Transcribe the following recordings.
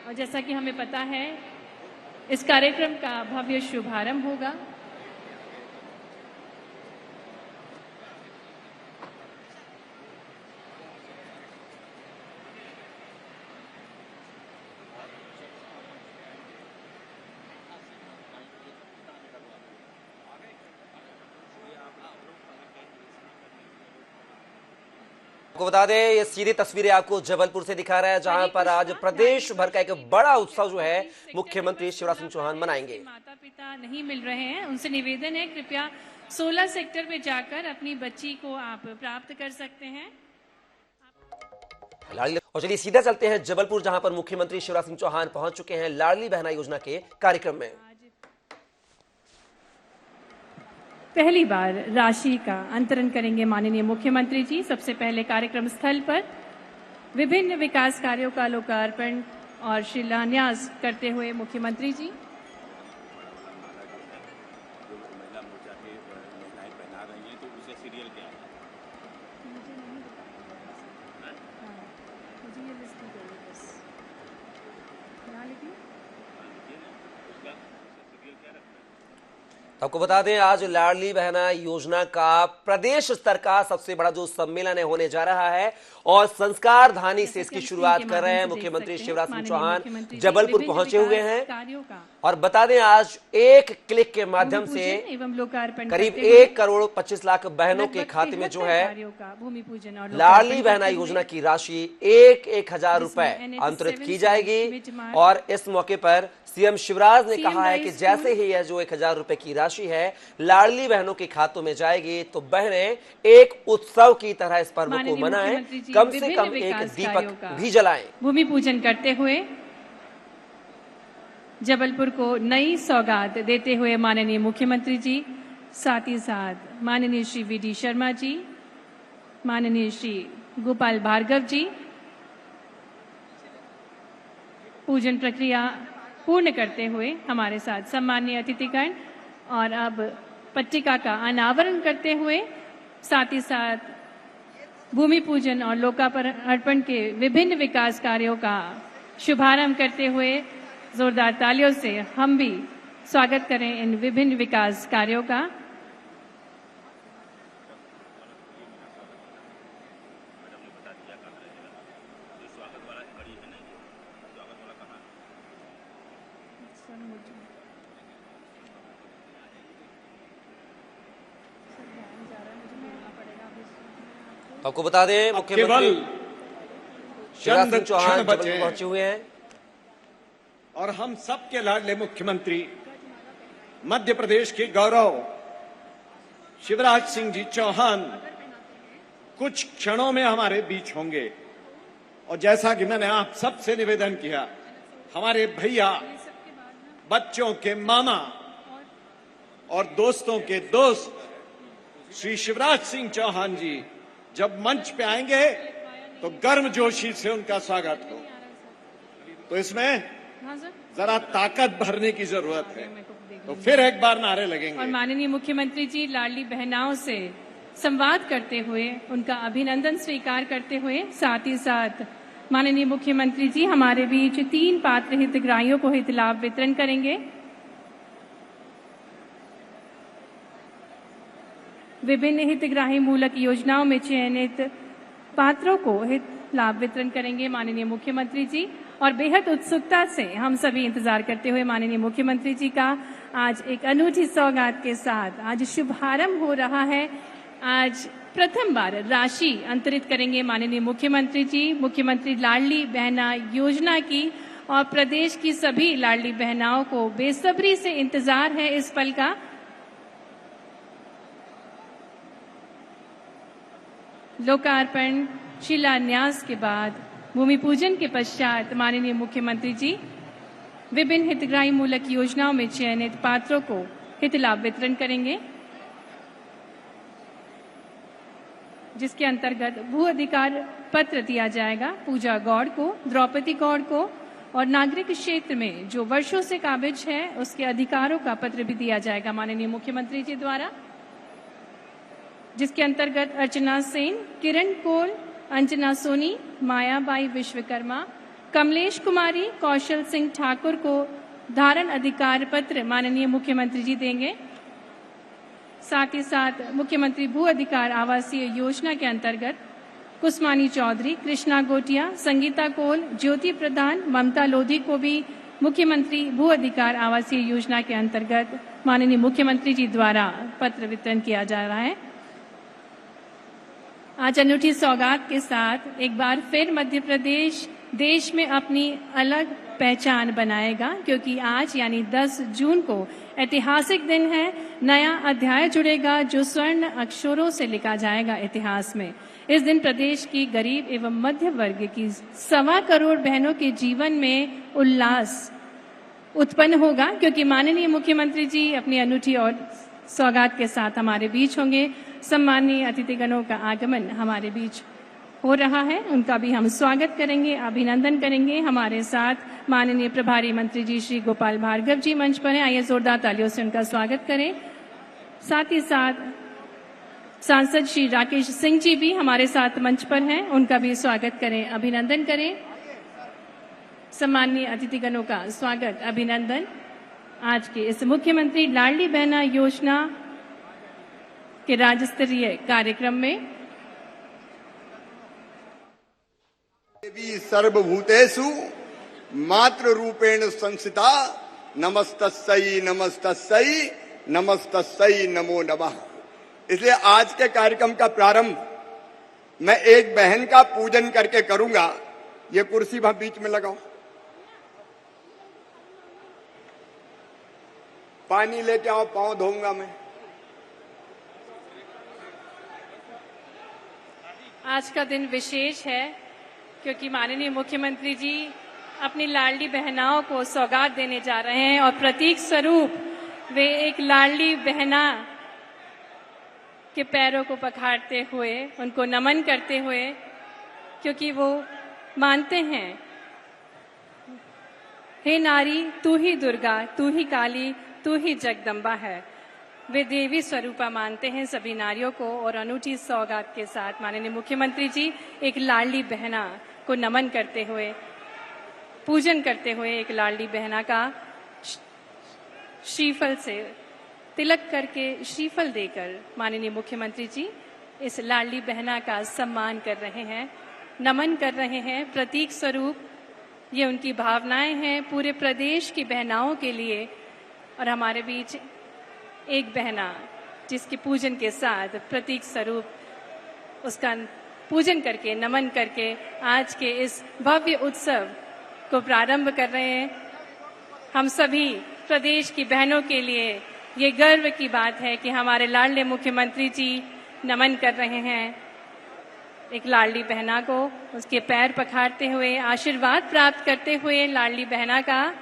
और जैसा कि हमें पता है, इस कार्यक्रम का भव्य शुभारंभ होगा। आपको बता दें, ये सीधी तस्वीरें आपको जबलपुर से दिखा रहा है, जहां पर आज प्रदेश भर का एक बड़ा उत्सव जो है मुख्यमंत्री शिवराज सिंह चौहान मनाएंगे। माता पिता नहीं मिल रहे हैं, उनसे निवेदन है कृपया 16 सेक्टर में जाकर अपनी बच्ची को आप प्राप्त कर सकते हैं। और चलिए सीधा चलते हैं जबलपुर, जहां पर मुख्यमंत्री शिवराज सिंह चौहान पहुंच चुके हैं लाडली बहना योजना के कार्यक्रम में। पहली बार राशि का अंतरण करेंगे माननीय मुख्यमंत्री जी। सबसे पहले कार्यक्रम स्थल पर विभिन्न विकास कार्यों का लोकार्पण और शिलान्यास करते हुए मुख्यमंत्री जी। आपको बता दें, आज लाडली बहना योजना का प्रदेश स्तर का सबसे बड़ा जो सम्मेलन होने जा रहा है और संस्कार धानी से इसकी शुरुआत कर रहे हैं मुख्यमंत्री शिवराज सिंह चौहान। जबलपुर पहुंचे हुए हैं और बता दें, आज एक क्लिक के माध्यम से करीब 1,25,00,000 बहनों के खाते में जो है लाडली बहना योजना की राशि 1,000 रुपए अंतरित की जाएगी। और इस मौके पर सीएम शिवराज ने कहा है कि जैसे ही यह जो 1,000 रुपए की राशि है लाडली बहनों के खातों में जाएगी तो बहनें एक उत्सव की तरह इस पर्व को मनाएं, कम से कम एक दीपक भी जलाएं। भूमि पूजन करते हुए जबलपुर को नई सौगात देते हुए माननीय मुख्यमंत्री जी, साथ ही साथ माननीय श्री वीडी शर्मा जी, माननीय श्री गोपाल भार्गव जी पूजन प्रक्रिया पूर्ण करते हुए हमारे साथ सम्माननीय अतिथिगण और अब पट्टिका का अनावरण करते हुए साथ ही साथ भूमि पूजन और लोकार्पण के विभिन्न विकास कार्यों का शुभारंभ करते हुए जोरदार तालियों से हम भी स्वागत करें इन विभिन्न विकास कार्यों का। आपको बता दें, मुख्यमंत्री शिवराज सिंह चौहान जबलपुर पहुंचे हुए हैं और हम सबके लाडले मुख्यमंत्री मध्य प्रदेश के गौरव शिवराज सिंह जी चौहान कुछ क्षणों में हमारे बीच होंगे। और जैसा कि मैंने आप सबसे निवेदन किया, हमारे भैया, बच्चों के मामा और दोस्तों के दोस्त श्री शिवराज सिंह चौहान जी जब मंच पे आएंगे तो गर्मजोशी से उनका स्वागत हो। तो इसमें जरा ताकत भरने की जरूरत है, तो फिर एक बार नारे लगेंगे। और माननीय मुख्यमंत्री जी लाडली बहनाओं से संवाद करते हुए उनका अभिनंदन स्वीकार करते हुए साथ ही साथ माननीय मुख्यमंत्री जी हमारे बीच 3 पात्र हितग्राहियों को हित लाभ वितरण करेंगे। विभिन्न हितग्राही मूलक योजनाओं में चयनित पात्रों को हित लाभ वितरण करेंगे माननीय मुख्यमंत्री जी। और बेहद उत्सुकता से हम सभी इंतजार करते हुए माननीय मुख्यमंत्री जी का आज एक अनूठी सौगात के साथ आज शुभारंभ हो रहा है। आज प्रथम बार राशि अंतरित करेंगे माननीय मुख्यमंत्री जी, मुख्यमंत्री लाडली बहना योजना की। और प्रदेश की सभी लाडली बहनाओं को बेसब्री से इंतजार है इस पल का। लोकार्पण शिलान्यास के बाद भूमि पूजन के पश्चात माननीय मुख्यमंत्री जी विभिन्न हितग्राही मूलक योजनाओं में चयनित पात्रों को हित लाभ वितरण करेंगे, जिसके अंतर्गत भू अधिकार पत्र दिया जाएगा पूजा गौड़ को, द्रौपदी गौड़ को और नागरिक क्षेत्र में जो वर्षों से काबिज है उसके अधिकारों का पत्र भी दिया जाएगा माननीय मुख्यमंत्री जी द्वारा, जिसके अंतर्गत अर्चना सेन, किरण कोल, अंजना सोनी, मायाबाई विश्वकर्मा, कमलेश कुमारी कौशल सिंह ठाकुर को धारण अधिकार पत्र माननीय मुख्यमंत्री जी देंगे। साथ ही साथ मुख्यमंत्री भू अधिकार आवासीय योजना के अंतर्गत कुसमानी चौधरी, कृष्णा गोटिया, संगीता कोल, ज्योति प्रधान, ममता लोधी को भी मुख्यमंत्री भू अधिकार आवासीय योजना के अंतर्गत माननीय मुख्यमंत्री जी द्वारा पत्र वितरण किया जा रहा है। आज अनूठी सौगात के साथ एक बार फिर मध्य प्रदेश देश में अपनी अलग पहचान बनाएगा, क्योंकि आज यानी 10 जून को ऐतिहासिक दिन है। नया अध्याय जुड़ेगा जो स्वर्ण अक्षरों से लिखा जाएगा इतिहास में। इस दिन प्रदेश की गरीब एवं मध्य वर्ग की 1.25 करोड़ बहनों के जीवन में उल्लास उत्पन्न होगा, क्योंकि माननीय मुख्यमंत्री जी अपनी अनूठी और सौगात के साथ हमारे बीच होंगे। सम्माननीय अतिथिगणों का आगमन हमारे बीच हो रहा है, उनका भी हम स्वागत करेंगे, अभिनंदन करेंगे। हमारे साथ माननीय प्रभारी मंत्री जी श्री गोपाल भार्गव जी मंच पर हैं। आइए जोरदार तालियों से उनका स्वागत करें। साथ ही साथ सांसद श्री राकेश सिंह जी भी हमारे साथ मंच पर हैं, उनका भी स्वागत करें, अभिनंदन करें। सम्माननीय अतिथिगणों का स्वागत, अभिनंदन। आज के इस मुख्यमंत्री लाडली बहना योजना के राज्य स्तरीय कार्यक्रम में देवी सर्वभूतेषु मातृ रूपेण संस्थिता नमस्तस्यै नमस्तस्यै नमस्तस्यै नमो नमः। इसलिए आज के कार्यक्रम का प्रारंभ मैं एक बहन का पूजन करके करूंगा। ये कुर्सी वहां बीच में लगाओ, पानी लेके आओ, पांव धोऊंगा मैं। आज का दिन विशेष है क्योंकि माननीय मुख्यमंत्री जी अपनी लाडली बहनाओं को सौगात देने जा रहे हैं और प्रतीक स्वरूप वे एक लाडली बहना के पैरों को पखारते हुए उनको नमन करते हुए, क्योंकि वो मानते हैं हे नारी तू ही दुर्गा, तू ही काली, तू ही जगदम्बा है। वे देवी स्वरूपा मानते हैं सभी नारियों को। और अनूठी सौगात के साथ माननीय मुख्यमंत्री जी एक लाडली बहना को नमन करते हुए, पूजन करते हुए एक लाडली बहना का श्रीफल से तिलक करके श्रीफल देकर माननीय मुख्यमंत्री जी इस लाडली बहना का सम्मान कर रहे हैं, नमन कर रहे हैं। प्रतीक स्वरूप ये उनकी भावनाएं हैं पूरे प्रदेश की बहनाओं के लिए। और हमारे बीच एक बहना जिसके पूजन के साथ प्रतीक स्वरूप उसका पूजन करके, नमन करके आज के इस भव्य उत्सव को प्रारंभ कर रहे हैं। हम सभी प्रदेश की बहनों के लिए ये गर्व की बात है कि हमारे लाडले मुख्यमंत्री जी नमन कर रहे हैं एक लाडली बहना को, उसके पैर पखारते हुए, आशीर्वाद प्राप्त करते हुए। लाडली बहना का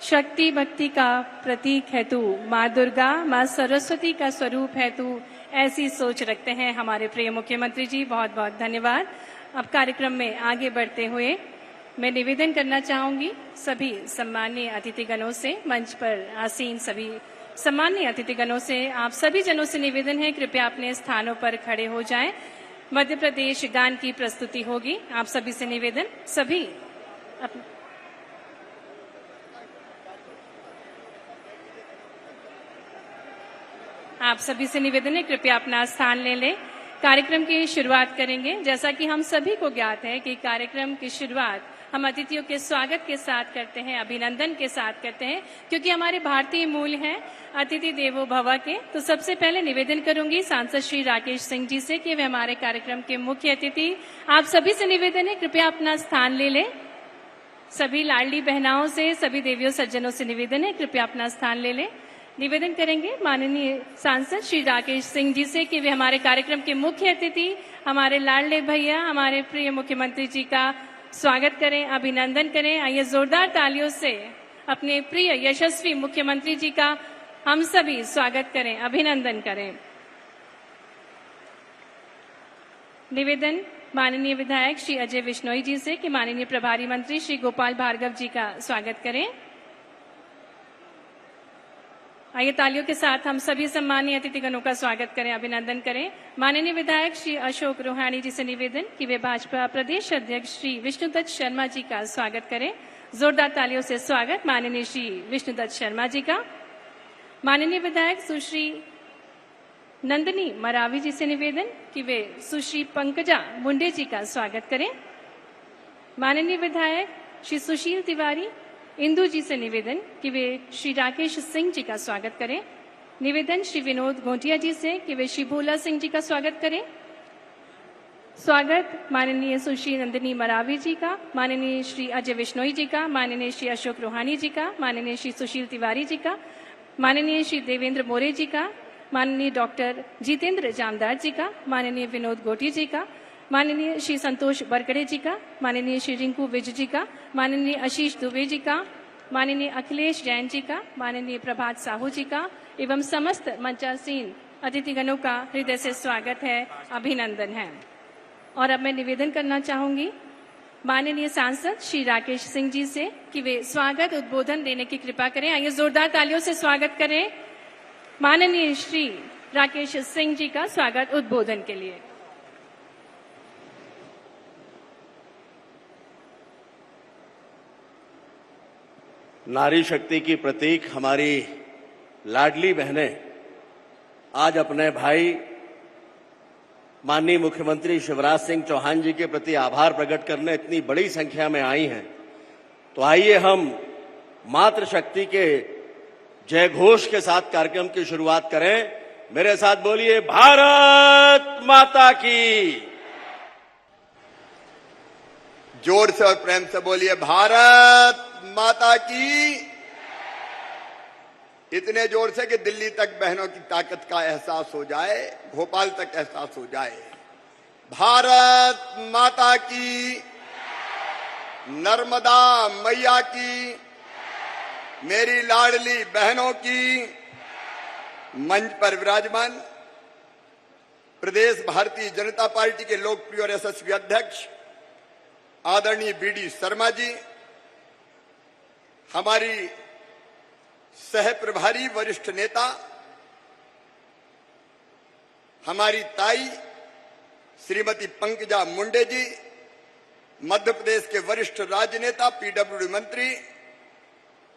शक्ति भक्ति का प्रतीक है तू, माँ दुर्गा, माँ सरस्वती का स्वरूप है तू, ऐसी सोच रखते हैं हमारे प्रिय मुख्यमंत्री जी। बहुत बहुत धन्यवाद। अब कार्यक्रम में आगे बढ़ते हुए मैं निवेदन करना चाहूंगी सभी सम्माननीय अतिथिगणों से, मंच पर आसीन सभी सम्माननीय अतिथिगणों से, आप सभी जनों से निवेदन है कृपया अपने स्थानों पर खड़े हो जाएं। मध्य प्रदेश गान की प्रस्तुति होगी। आप सभी से निवेदन, सभी आप सभी से निवेदन है कृपया अपना स्थान ले लें। कार्यक्रम की शुरुआत करेंगे। जैसा कि हम सभी को ज्ञात है कि कार्यक्रम की शुरुआत हम अतिथियों के स्वागत के साथ करते हैं, अभिनंदन के साथ करते हैं, क्योंकि हमारे भारतीय मूल हैं अतिथि देवो भव के। तो सबसे पहले निवेदन करूंगी सांसद श्री राकेश सिंह जी से कि वे हमारे कार्यक्रम के मुख्य अतिथि। आप सभी से निवेदन है कृपया अपना स्थान ले लें। सभी लाडली बहनाओं से, सभी देवियों सज्जनों से निवेदन है कृपया अपना स्थान ले लें। निवेदन करेंगे माननीय सांसद श्री राकेश सिंह जी से कि वे हमारे कार्यक्रम के मुख्य अतिथि, हमारे लाडले भैया, हमारे प्रिय मुख्यमंत्री जी का स्वागत करें, अभिनंदन करें। आइए जोरदार तालियों से अपने प्रिय यशस्वी मुख्यमंत्री जी का हम सभी स्वागत करें, अभिनंदन करें। निवेदन माननीय विधायक श्री अजय विश्नोई जी से कि माननीय प्रभारी मंत्री श्री गोपाल भार्गव जी का स्वागत करें। आइए तालियों के साथ हम सभी सम्मानीय अतिथिगणों का स्वागत करें, अभिनंदन करें। माननीय विधायक श्री अशोक रोहाणी जी से निवेदन कि वे भाजपा प्रदेश अध्यक्ष श्री विष्णुदत्त शर्मा जी का स्वागत करें। जोरदार तालियों से स्वागत माननीय श्री विष्णुदत्त शर्मा जी का। माननीय विधायक सुश्री नंदिनी मरावी जी से निवेदन कि वे सुश्री पंकजा मुंडे जी का स्वागत करें। माननीय विधायक श्री सुशील तिवारी इंदु जी से निवेदन कि वे श्री राकेश सिंह जी का स्वागत करें। निवेदन श्री विनोद घोटिया जी से कि वे श्री भोला सिंह जी का स्वागत करें। स्वागत माननीय सुश्री नंदिनी मरावी जी का, माननीय श्री अजय विश्नोई जी का, माननीय श्री अशोक रोहाणी जी का, माननीय श्री सुशील तिवारी जी का, माननीय श्री देवेंद्र मोरे जी का, माननीय डॉक्टर जितेंद्र जामदार जी का, माननीय विनोद गोटी जी का, माननीय श्री संतोष बरकड़े जी का, माननीय श्री रिंकू विज जी का, माननीय आशीष दुबे जी का, माननीय अखिलेश जैन जी का, माननीय प्रभात साहू जी का एवं समस्त मंचासीन अतिथिगणों का हृदय से स्वागत है, अभिनंदन है। और अब मैं निवेदन करना चाहूंगी माननीय सांसद श्री राकेश सिंह जी से कि वे स्वागत उद्बोधन देने की कृपा करें। आइए जोरदार तालियों से स्वागत करें माननीय श्री राकेश सिंह जी का स्वागत उद्बोधन के लिए। नारी शक्ति की प्रतीक हमारी लाडली बहनें आज अपने भाई माननीय मुख्यमंत्री शिवराज सिंह चौहान जी के प्रति आभार प्रकट करने इतनी बड़ी संख्या में आई हैं। तो आइए हम मातृशक्ति के जय घोष के साथ कार्यक्रम की शुरुआत करें। मेरे साथ बोलिए, भारत माता की। जोर से और प्रेम से बोलिए, भारत माता की। इतने जोर से कि दिल्ली तक बहनों की ताकत का एहसास हो जाए, भोपाल तक एहसास हो जाए। भारत माता की, नर्मदा मैया की, मेरी लाडली बहनों की। मंच पर विराजमान प्रदेश भारतीय जनता पार्टी के लोकप्रिय और यशस्वी अध्यक्ष आदरणीय बीडी शर्मा जी, हमारी सह प्रभारी वरिष्ठ नेता हमारी ताई श्रीमती पंकजा मुंडे जी, मध्य प्रदेश के वरिष्ठ राजनेता पीडब्ल्यूडी मंत्री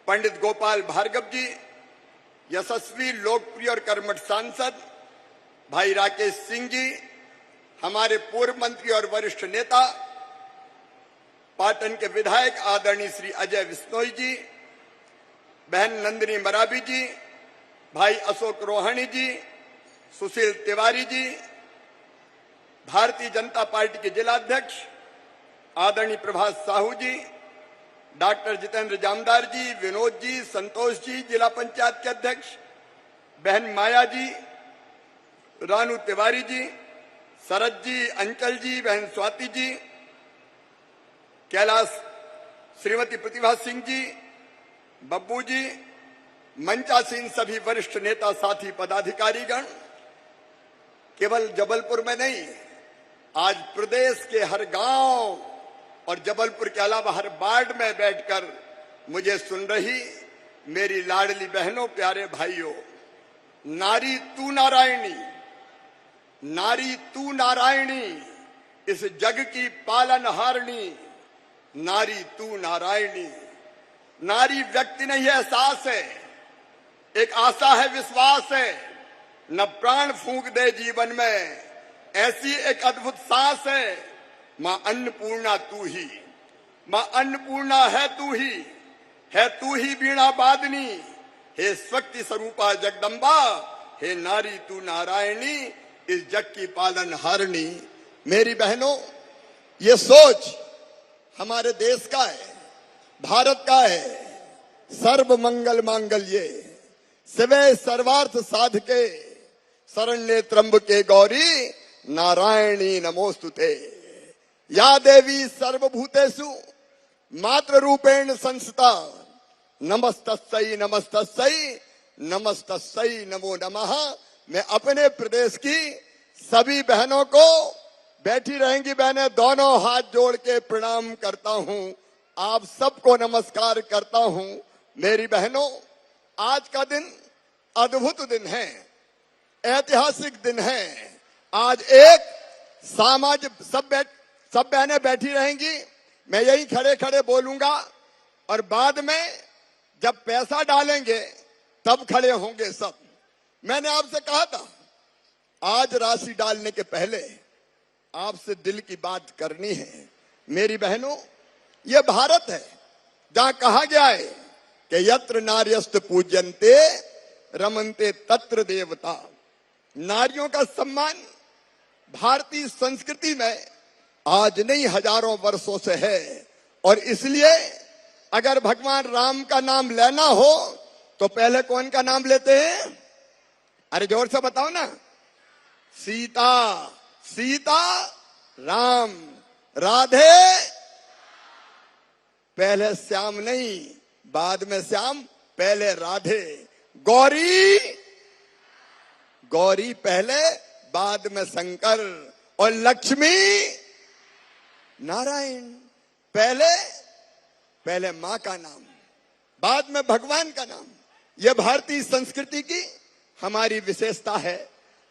पंडित गोपाल भार्गव जी, यशस्वी लोकप्रिय और कर्मठ सांसद भाई राकेश सिंह जी, हमारे पूर्व मंत्री और वरिष्ठ नेता पाटन के विधायक आदरणीय श्री अजय विश्नोई जी, बहन नंदिनी मरावी जी, भाई अशोक रोहाणी जी, सुशील तिवारी जी, भारतीय जनता पार्टी के जिलाध्यक्ष आदरणीय प्रभात साहू जी, डॉक्टर जितेंद्र जामदार जी, विनोद जी, संतोष जी, जिला पंचायत के अध्यक्ष बहन माया जी, रानू तिवारी जी, शरद जी, अंचल जी, बहन स्वाति जी, कैलाश श्रीमती प्रतिभा सिंह जी, बब्बू जी, मंचासीन सभी वरिष्ठ नेता साथी पदाधिकारीगण, केवल जबलपुर में नहीं, आज प्रदेश के हर गांव और जबलपुर के अलावा हर वार्ड में बैठकर मुझे सुन रही मेरी लाडली बहनों, प्यारे भाइयों, नारी तू नारायणी, नारी तू नारायणी, इस जग की पालनहारिणी, नारी तू नारायणी। नारी व्यक्ति नहीं है, एहसास है, एक आशा है, विश्वास है, न प्राण फूंक दे जीवन में, ऐसी एक अद्भुत सांस है। मां अन्नपूर्णा तू ही, मां अन्नपूर्णा है तू ही वीणा वादनी, हे शक्ति स्वरूपा जगदम्बा, हे नारी तू नारायणी, इस जग की पालनहारिणी। मेरी बहनों, ये सोच हमारे देश का है, भारत का है। सर्व मंगल मांगल्ये शिवे सर्वार्थ साधके, शरण्ये त्र्यंबके गौरी, नारायणी नमोस्तुते। या देवी सर्वभूतेषु मातृ रूपेण संस्थिता, नमस्तस्यै नमस्तस्यै नमस्तस्यै नमो नमः। मैं अपने प्रदेश की सभी बहनों को, बैठी रहेंगी बहनें, दोनों हाथ जोड़ के प्रणाम करता हूं। आप सबको नमस्कार करता हूं। मेरी बहनों, आज का दिन अद्भुत दिन है, ऐतिहासिक दिन है। आज एक सब बहनें बैठी रहेंगी, मैं यही खड़े खड़े बोलूंगा, और बाद में जब पैसा डालेंगे तब खड़े होंगे सब। मैंने आपसे कहा था आज राशि डालने के पहले आपसे दिल की बात करनी है। मेरी बहनों, ये भारत है जहां कहा गया है कि यत्र नार्यस्त पूज्यन्ते रमन्ते तत्र देवता। नारियों का सम्मान भारतीय संस्कृति में आज नहीं हजारों वर्षों से है, और इसलिए अगर भगवान राम का नाम लेना हो तो पहले कौन का नाम लेते हैं? अरे जोर से बताओ ना। सीता, सीता राम, राधे पहले श्याम नहीं, बाद में श्याम, पहले राधे। गौरी, गौरी पहले, बाद में शंकर। और लक्ष्मी नारायण, पहले मां का नाम, बाद में भगवान का नाम। यह भारतीय संस्कृति की हमारी विशेषता है।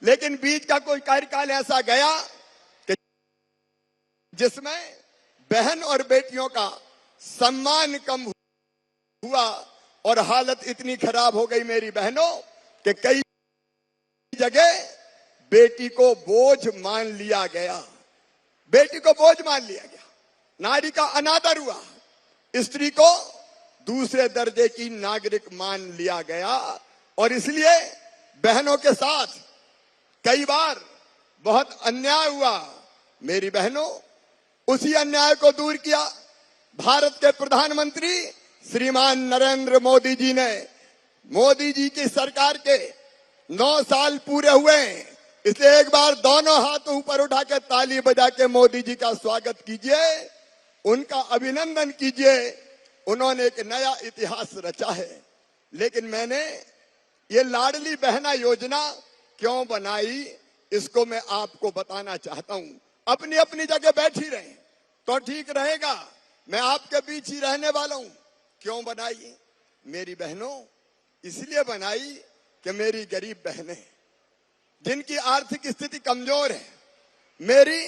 लेकिन बीच का कोई कार्यकाल ऐसा गया कि जिसमें बहन और बेटियों का सम्मान कम हुआ, और हालत इतनी खराब हो गई मेरी बहनों कि कई जगह बेटी को बोझ मान लिया गया। बेटी को बोझ मान लिया गया, नारी का अनादर हुआ, स्त्री को दूसरे दर्जे की नागरिक मान लिया गया। और इसलिए बहनों के साथ कई बार बहुत अन्याय हुआ। मेरी बहनों, उसी अन्याय को दूर किया भारत के प्रधानमंत्री श्रीमान नरेंद्र मोदी जी ने। मोदी जी की सरकार के 9 साल पूरे हुए हैं, इसलिए एक बार दोनों हाथ ऊपर उठा के ताली बजा के मोदी जी का स्वागत कीजिए, उनका अभिनंदन कीजिए। उन्होंने एक नया इतिहास रचा है। लेकिन मैंने ये लाडली बहना योजना क्यों बनाई, इसको मैं आपको बताना चाहता हूं। अपनी अपनी जगह बैठी रहे तो ठीक रहेगा, मैं आपके बीच ही रहने वाला हूं। क्यों बनाई मेरी बहनों? इसलिए बनाई कि मेरी गरीब बहनें जिनकी आर्थिक स्थिति कमजोर है, मेरी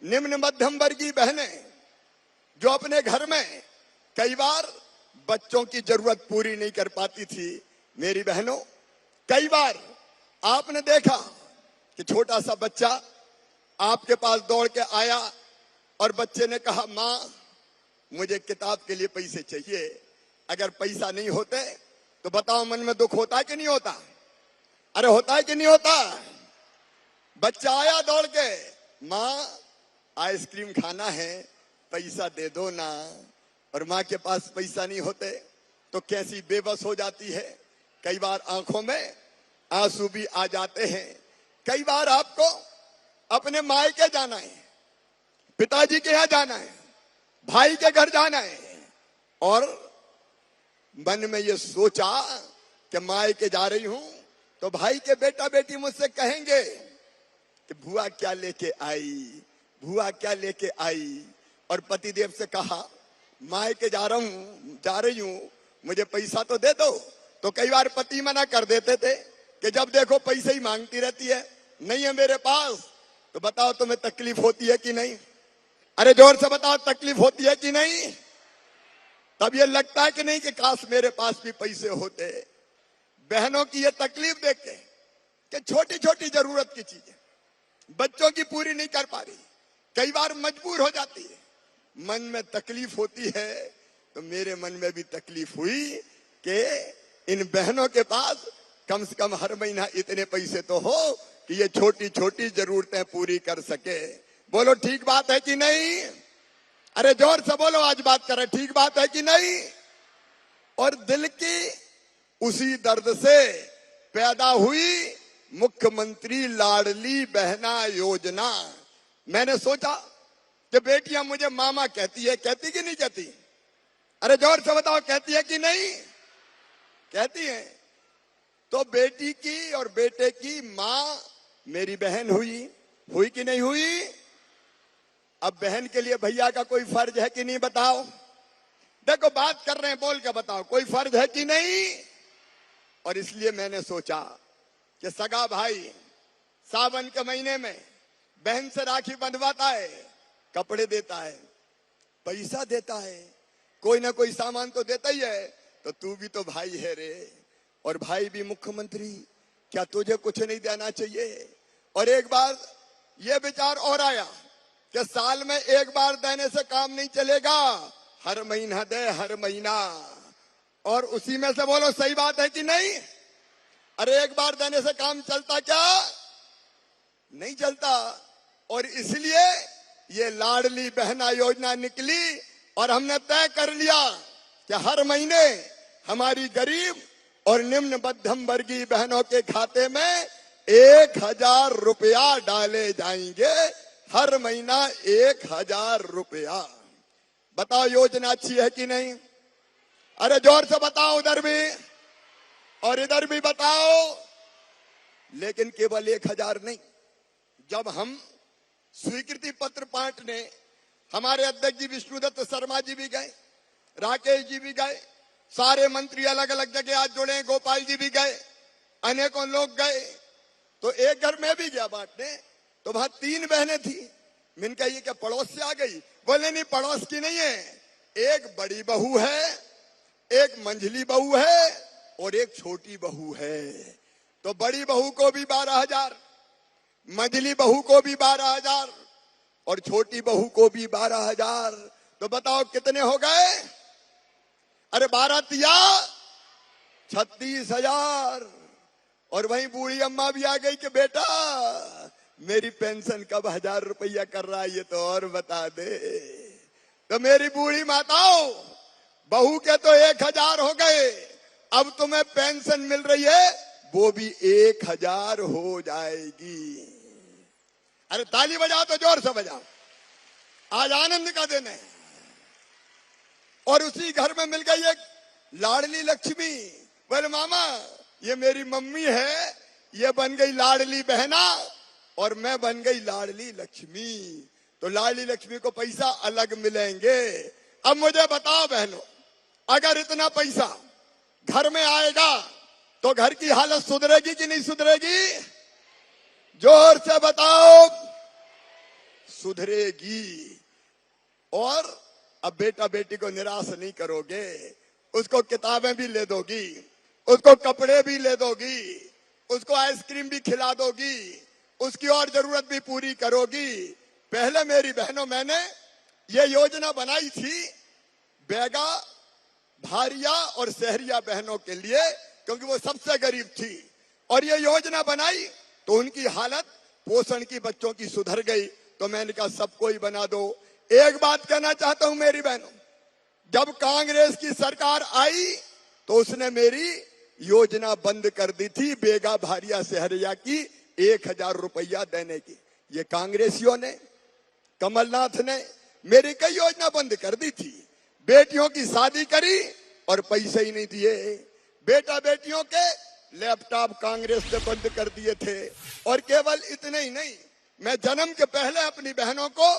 निम्न मध्यम वर्गीय बहनें जो अपने घर में कई बार बच्चों की जरूरत पूरी नहीं कर पाती थी। मेरी बहनों, कई बार आपने देखा कि छोटा सा बच्चा आपके पास दौड़ के आया और बच्चे ने कहा, मां मुझे किताब के लिए पैसे चाहिए। अगर पैसा नहीं होते तो बताओ मन में दुख होता है कि नहीं होता? अरे होता है कि नहीं होता? बच्चा आया दौड़ के, मां आइसक्रीम खाना है, पैसा दे दो ना। और मां के पास पैसा नहीं होते तो कैसी बेबस हो जाती है। कई बार आंखों में आंसू भी आ जाते हैं। कई बार आपको अपने मायके जाना है, पिताजी के यहां जाना है, भाई के घर जाना है, और मन में ये सोचा कि मायके जा रही हूं तो भाई के बेटा बेटी मुझसे कहेंगे कि बुआ क्या लेके आई, बुआ क्या लेके आई। और पतिदेव से कहा, मायके जा रही हूं, मुझे पैसा तो दे दो। तो कई बार पति मना कर देते थे कि जब देखो पैसे ही मांगती रहती है, नहीं है मेरे पास। तो बताओ तुम्हें तकलीफ होती है कि नहीं? अरे जोर से बताओ, तकलीफ होती है कि नहीं? तब ये लगता है कि नहीं कि काश मेरे पास भी पैसे होते। बहनों की ये तकलीफ देख के कि छोटी छोटी जरूरत की चीजें बच्चों की पूरी नहीं कर पा रही, कई बार मजबूर हो जाती है, मन में तकलीफ होती है। तो मेरे मन में भी तकलीफ हुई कि इन बहनों के पास कम से कम हर महीना इतने पैसे तो हो कि ये छोटी छोटी जरूरतें पूरी कर सके। बोलो ठीक बात है कि नहीं? अरे जोर से बोलो, आज बात करें, ठीक बात है कि नहीं? और दिल की उसी दर्द से पैदा हुई मुख्यमंत्री लाडली बहना योजना। मैंने सोचा कि बेटियां मुझे मामा कहती है, कहती कि नहीं कहती? अरे जोर से बताओ, कहती है कि नहीं? कहती है। तो बेटी की और बेटे की मां मेरी बहन हुई कि नहीं हुई? अब बहन के लिए भैया का कोई फर्ज है कि नहीं, बताओ? देखो बात कर रहे हैं, बोल के बताओ, कोई फर्ज है कि नहीं? और इसलिए मैंने सोचा कि सगा भाई सावन के महीने में बहन से राखी बंधवाता है, कपड़े देता है, पैसा देता है, कोई ना कोई सामान तो देता ही है, तो तू भी तो भाई है रे, और भाई भी मुख्यमंत्री, क्या तुझे कुछ नहीं देना चाहिए? और एक बार ये विचार और आया कि साल में एक बार देने से काम नहीं चलेगा, हर महीना दे, हर महीना। और उसी में से बोलो सही बात है कि नहीं? अरे एक बार देने से काम चलता क्या? नहीं चलता। और इसलिए ये लाडली बहना योजना निकली और हमने तय कर लिया कि हर महीने हमारी गरीब और निम्न मध्यम वर्गीय बहनों के खाते में 1000 रुपया डाले जाएंगे, हर महीना 1000 रुपया। बताओ योजना अच्छी है कि नहीं? अरे जोर से बताओ, उधर भी और इधर भी बताओ। लेकिन केवल 1000 नहीं, जब हम स्वीकृति पत्र बांटने हमारे अध्यक्ष जी विष्णुदत्त शर्मा जी भी गए, राकेश जी भी गए, सारे मंत्री अलग अलग जगह आज जुड़े, गोपाल जी भी गए, अनेकों लोग गए, तो एक घर में भी गया बांटने, तो वहां 3 बहनें थी। मैंने कहा ये क्या पड़ोस से आ गई? बोले नहीं, पड़ोस की नहीं है, एक बड़ी बहू है, एक मंझली बहू है और एक छोटी बहू है। तो बड़ी बहू को भी 12,000, मंझली बहू को भी 12,000 और छोटी बहू को भी 12,000। तो बताओ कितने हो गए? अरे 12 तिया 36,000। और वहीं बूढ़ी अम्मा भी आ गई कि बेटा मेरी पेंशन कब 1000 रुपया कर रहा है, ये तो और बता दे। तो मेरी बूढ़ी माताओं, बहू के तो 1000 हो गए, अब तुम्हें पेंशन मिल रही है वो भी 1000 हो जाएगी। अरे ताली बजाओ तो जोर से बजाओ, आज आनंद का दिन है। और उसी घर में मिल गई एक लाडली लक्ष्मी। बोले मामा ये मेरी मम्मी है, ये बन गई लाडली बहना और मैं बन गई लाडली लक्ष्मी। तो लाडली लक्ष्मी को पैसा अलग मिलेंगे। अब मुझे बताओ बहनों, अगर इतना पैसा घर में आएगा तो घर की हालत सुधरेगी कि नहीं सुधरेगी? जोर से बताओ, सुधरेगी। और अब बेटा बेटी को निराश नहीं करोगे, उसको किताबें भी ले दोगी, उसको कपड़े भी ले दोगी, उसको आइसक्रीम भी खिला दोगी, उसकी और जरूरत भी पूरी करोगी। पहले मेरी बहनों मैंने ये योजना बनाई थी बेगा, भारिया और शहरिया बहनों के लिए, क्योंकि वो सबसे गरीब थी। और ये योजना बनाई तो उनकी हालत पोषण की बच्चों की सुधर गई, तो मैंने कहा सबको ही बना दो। एक बात कहना चाहता हूं मेरी बहनों, जब कांग्रेस की सरकार आई तो उसने मेरी योजना बंद कर दी थी बेगा, भारिया, शहरिया की 1000 रुपया देने की। ये कांग्रेसियों ने, कमलनाथ ने मेरी कई योजना बंद कर दी थी। बेटियों की शादी करी और पैसे ही नहीं दिए। बेटा बेटियों के लैपटॉप कांग्रेस ने बंद कर दिए थे। और केवल इतने ही नहीं, मैं जन्म के पहले अपनी बहनों को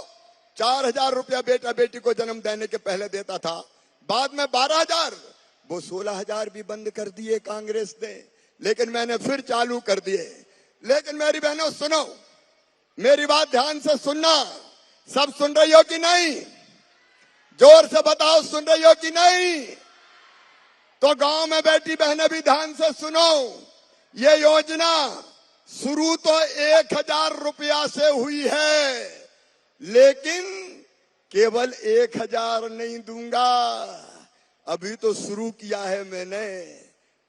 4000 रुपया बेटा बेटी को जन्म देने के पहले देता था, बाद में 12,000, वो 16,000 भी बंद कर दिए कांग्रेस ने, लेकिन मैंने फिर चालू कर दिए। लेकिन मेरी बहनों सुनो, मेरी बात ध्यान से सुनना। सब सुन रही हो कि नहीं? जोर से बताओ सुन रही हो कि नहीं? तो गांव में बैठी बहनें भी ध्यान से सुनो। ये योजना शुरू तो 1000 रुपया से हुई है, लेकिन केवल 1000 नहीं दूंगा। अभी तो शुरू किया है मैंने,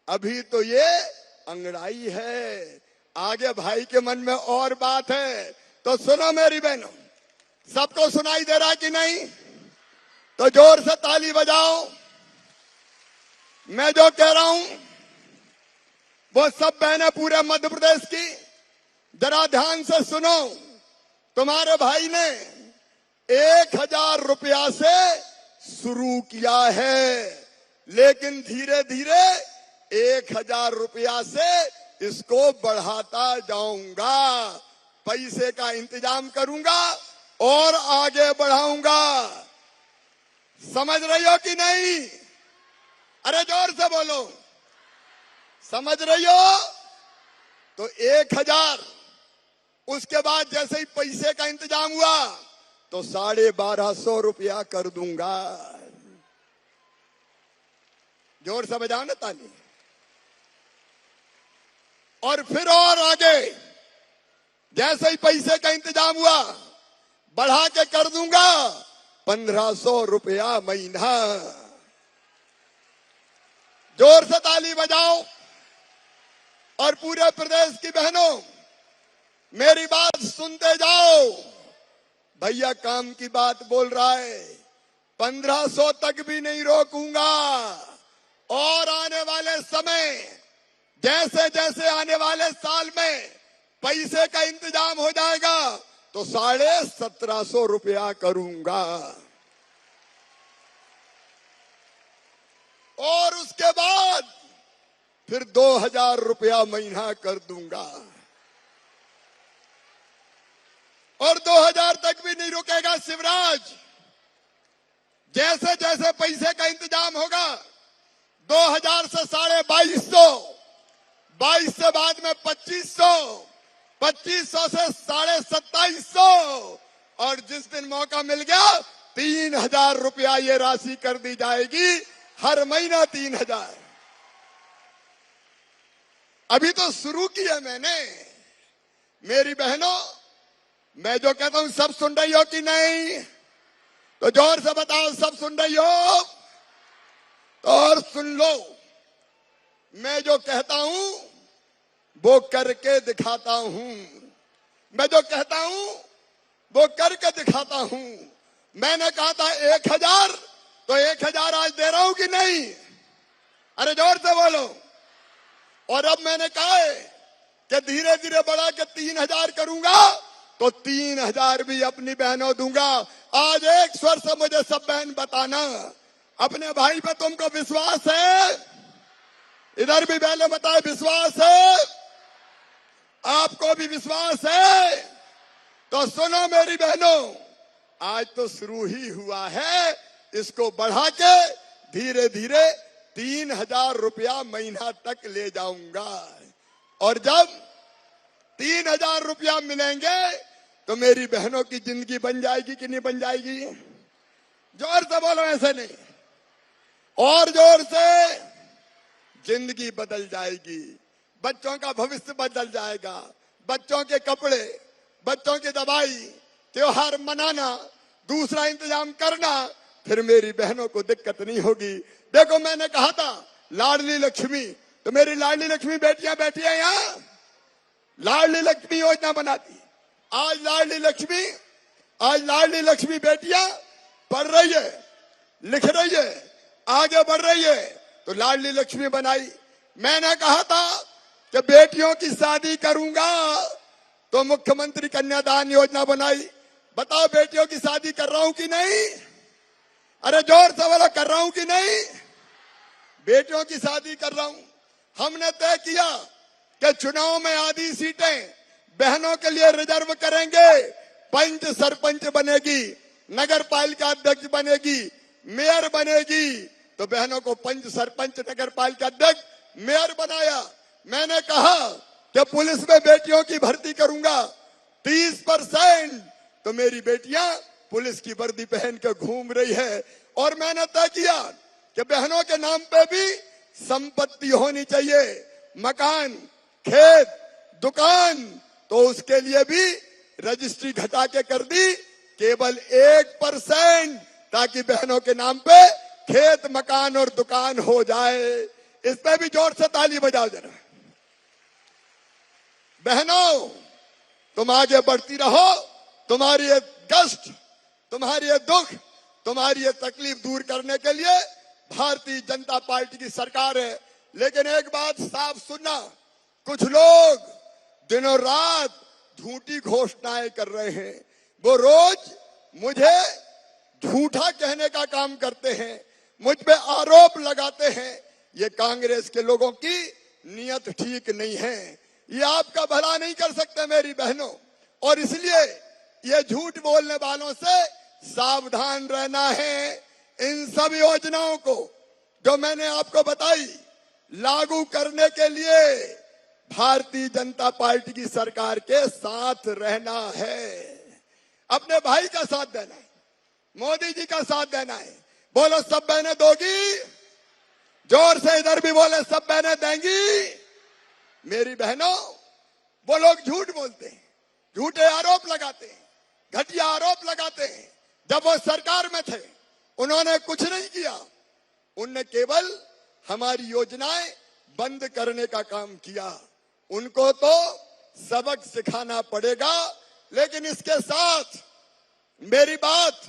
अभी तो ये अंगड़ाई है, आगे भाई के मन में और बात है। तो सुनो मेरी बहनों, सबको सुनाई दे रहा कि नहीं? तो जोर से ताली बजाओ। मैं जो कह रहा हूं वो सब बहनें पूरे मध्य प्रदेश की जरा ध्यान से सुनो। तुम्हारे भाई ने 1000 रुपया से शुरू किया है, लेकिन धीरे धीरे 1000 रुपया से इसको बढ़ाता जाऊंगा। पैसे का इंतजाम करूंगा और आगे बढ़ाऊंगा। समझ रही हो कि नहीं? अरे जोर से बोलो, समझ रही हो? तो 1000, उसके बाद जैसे ही पैसे का इंतजाम हुआ तो 1250 रुपया कर दूंगा। जोर से बजाओ ना ताली। और फिर और आगे जैसे ही पैसे का इंतजाम हुआ बढ़ा के कर दूंगा 1500 रुपया महीना। जोर से ताली बजाओ। और पूरे प्रदेश की बहनों मेरी बात सुनते जाओ। भैया काम की बात बोल रहा है, 1500 तक भी नहीं रोकूंगा। और आने वाले समय जैसे जैसे आने वाले साल में पैसे का इंतजाम हो जाएगा तो 1750 रुपया करूंगा। और उसके बाद फिर 2000 रुपया महीना कर दूंगा। और 2000 तक भी नहीं रुकेगा शिवराज। जैसे जैसे पैसे का इंतजाम होगा 2000 से 2250, 22 से बाद में 2500, 2500 से 2750, और जिस दिन मौका मिल गया 3000 रुपया ये राशि कर दी जाएगी। हर महीना 3000। अभी तो शुरू किया मैंने। मेरी बहनों, मैं जो कहता हूं सब सुन रही हो कि नहीं? तो जोर से बताओ सब सुन रही हो? तो और सुन लो, मैं जो कहता हूं वो करके दिखाता हूं। मैं जो कहता हूं वो करके दिखाता हूं। मैंने कहा था 1000, तो 1000 आज दे रहा हूं कि नहीं? अरे जोर से बोलो। और अब मैंने कहा है कि धीरे धीरे बढ़ा के 3000 करूंगा, तो 3000 भी अपनी बहनों दूंगा। आज एक स्वर से मुझे सब बहन बताना, अपने भाई पे तुमको विश्वास है? इधर भी बहनें बताए विश्वास है? आपको भी विश्वास है? तो सुनो मेरी बहनों, आज तो शुरू ही हुआ है। इसको बढ़ा के धीरे धीरे 3000 रुपया महीना तक ले जाऊंगा। और जब 3000 रुपया मिलेंगे तो मेरी बहनों की जिंदगी बन जाएगी कि नहीं बन जाएगी? जोर से बोलो, ऐसे नहीं, और जोर से। जिंदगी बदल जाएगी, बच्चों का भविष्य बदल जाएगा। बच्चों के कपड़े, बच्चों की दवाई, त्योहार मनाना, दूसरा इंतजाम करना, फिर मेरी बहनों को दिक्कत नहीं होगी। देखो मैंने कहा था लाडली लक्ष्मी, तो मेरी लाडली लक्ष्मी बेटियां बैठी हैं यहां, लाडली लक्ष्मी योजना बनाती। आज लाडली लक्ष्मी बेटियां पढ़ रही है, लिख रही है, आगे बढ़ रही है, तो लाडली लक्ष्मी बनाई। मैंने कहा था कि बेटियों की शादी करूंगा, तो मुख्यमंत्री कन्यादान योजना बनाई। बताओ बेटियों की शादी कर रहा हूं कि नहीं? अरे जोर से बोलो, कर रहा हूं कि नहीं? बेटियों की शादी कर रहा हूं। हमने तय किया कि चुनाव में आधी सीटें बहनों के लिए रिजर्व करेंगे। पंच सरपंच बनेगी, नगर पालिका अध्यक्ष बनेगी, मेयर बनेगी, तो बहनों को पंच सरपंच नगर पालिका अध्यक्ष मेयर बनाया। मैंने कहा कि पुलिस में बेटियों की भर्ती करूंगा 30%, तो मेरी बेटियां पुलिस की वर्दी पहन के घूम रही है। और मैंने तय किया कि बहनों के नाम पे भी संपत्ति होनी चाहिए, मकान, खेत, दुकान, तो उसके लिए भी रजिस्ट्री घटा के कर दी केवल 1%, ताकि बहनों के नाम पे खेत, मकान और दुकान हो जाए। इस पे भी जोर से ताली बजाओ जरा। बहनों, तुम आगे बढ़ती रहो। तुम्हारी ये कष्ट, तुम्हारी ये दुख, तुम्हारी ये तकलीफ दूर करने के लिए भारतीय जनता पार्टी की सरकार है। लेकिन एक बात साफ सुनना, कुछ लोग दिनों रात झूठी घोषणाएं कर रहे हैं। वो रोज मुझे झूठा कहने का काम करते हैं, मुझ पे आरोप लगाते हैं। ये कांग्रेस के लोगों की नीयत ठीक नहीं है। ये आपका भला नहीं कर सकते मेरी बहनों, और इसलिए ये झूठ बोलने वालों से सावधान रहना है। इन सब योजनाओं को जो मैंने आपको बताई, लागू करने के लिए भारतीय जनता पार्टी की सरकार के साथ रहना है, अपने भाई का साथ देना है, मोदी जी का साथ देना है। बोलो सब बहनें दोगी? जोर से इधर भी बोले सब बहनें देंगी? मेरी बहनों, वो लोग झूठ बोलते हैं, झूठे आरोप लगाते हैं, घटिया आरोप लगाते हैं। जब वो सरकार में थे उन्होंने कुछ नहीं किया, उनने केवल हमारी योजनाएं बंद करने का काम किया। उनको तो सबक सिखाना पड़ेगा। लेकिन इसके साथ मेरी बात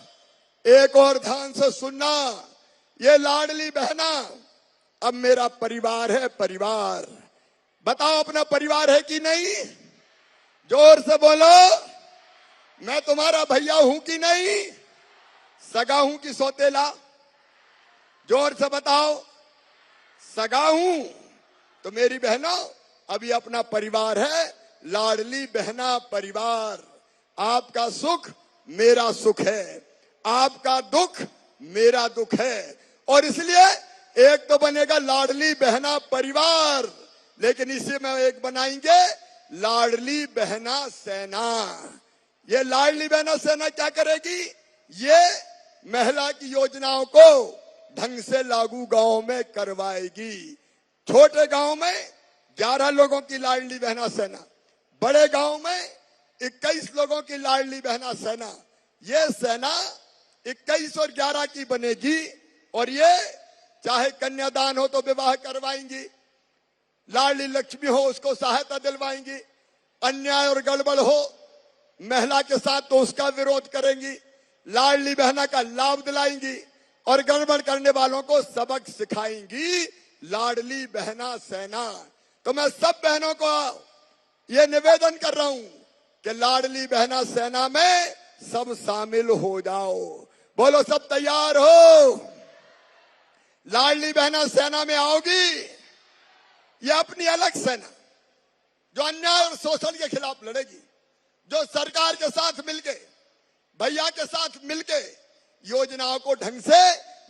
एक और ध्यान से सुनना, ये लाडली बहना अब मेरा परिवार है। परिवार बताओ, अपना परिवार है कि नहीं? जोर से बोलो, मैं तुम्हारा भैया हूं कि नहीं? सगा हूं कि सौतेला? जोर से बताओ, सगा हूं। तो मेरी बहनों, अभी अपना परिवार है, लाडली बहना परिवार। आपका सुख मेरा सुख है, आपका दुख मेरा दुख है, और इसलिए एक तो बनेगा लाडली बहना परिवार, लेकिन इसी में एक बनाएंगे लाडली बहना सेना। ये लाडली बहना सेना क्या करेगी? ये महिला की योजनाओं को ढंग से लागू गांव में करवाएगी। छोटे गांव में 11 लोगों की लाडली बहना सेना, बड़े गांव में 21 लोगों की लाडली बहना सेना। ये सेना 21 और 11 की बनेगी, और ये चाहे कन्यादान हो तो विवाह करवाएंगी, लाडली लक्ष्मी हो उसको सहायता दिलवाएंगी, अन्याय और गड़बड़ हो महिला के साथ तो उसका विरोध करेंगी, लाडली बहना का लाभ दिलाएंगी, और गड़बड़ करने वालों को सबक सिखाएंगी लाडली बहना सेना। तो मैं सब बहनों को ये निवेदन कर रहा हूं कि लाडली बहना सेना में सब शामिल हो जाओ। बोलो सब तैयार हो? लाडली बहना सेना में आओगी? ये अपनी अलग सेना जो अन्याय और शोषण के खिलाफ लड़ेगी, जो सरकार के साथ मिलके, भैया के साथ मिलके योजनाओं को ढंग से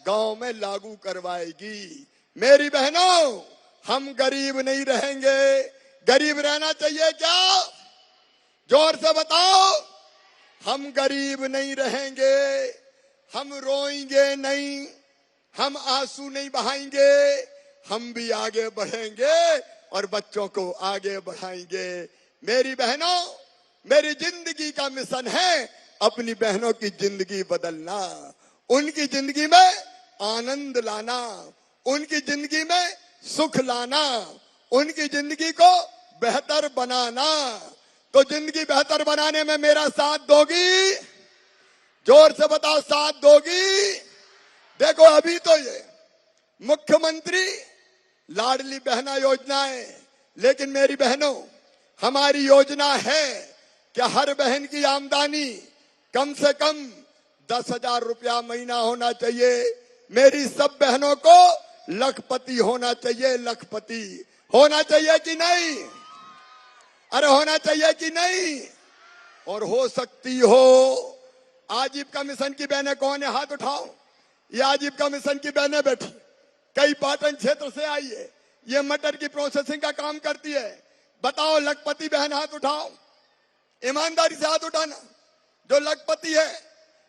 गांव में लागू करवाएगी। मेरी बहनों, हम गरीब नहीं रहेंगे। गरीब रहना चाहिए क्या? जोर से बताओ। हम गरीब नहीं रहेंगे, हम रोएंगे नहीं, हम आंसू नहीं बहाएंगे, हम भी आगे बढ़ेंगे और बच्चों को आगे बढ़ाएंगे। मेरी बहनों, मेरी जिंदगी का मिशन है अपनी बहनों की जिंदगी बदलना, उनकी जिंदगी में आनंद लाना, उनकी जिंदगी में सुख लाना, उनकी जिंदगी को बेहतर बनाना। तो जिंदगी बेहतर बनाने में मेरा साथ दोगी? जोर से बताओ, साथ दोगी? देखो, अभी तो ये मुख्यमंत्री लाडली बहना योजना है, लेकिन मेरी बहनों, हमारी योजना है कि हर बहन की आमदनी कम से कम 10,000 रुपया महीना होना चाहिए। मेरी सब बहनों को लखपति होना चाहिए। लखपति होना चाहिए कि नहीं? अरे होना चाहिए कि नहीं? और हो सकती हो। आजीविका मिशन की बहनें कौन है? हाथ उठाओ। ये आजीविका मिशन की बहनें बैठी, कई पाटन क्षेत्र से आई है, ये मटर की प्रोसेसिंग का काम करती है। बताओ, लखपति बहन हाथ उठाओ, ईमानदारी से हाथ उठाना। जो लखपति है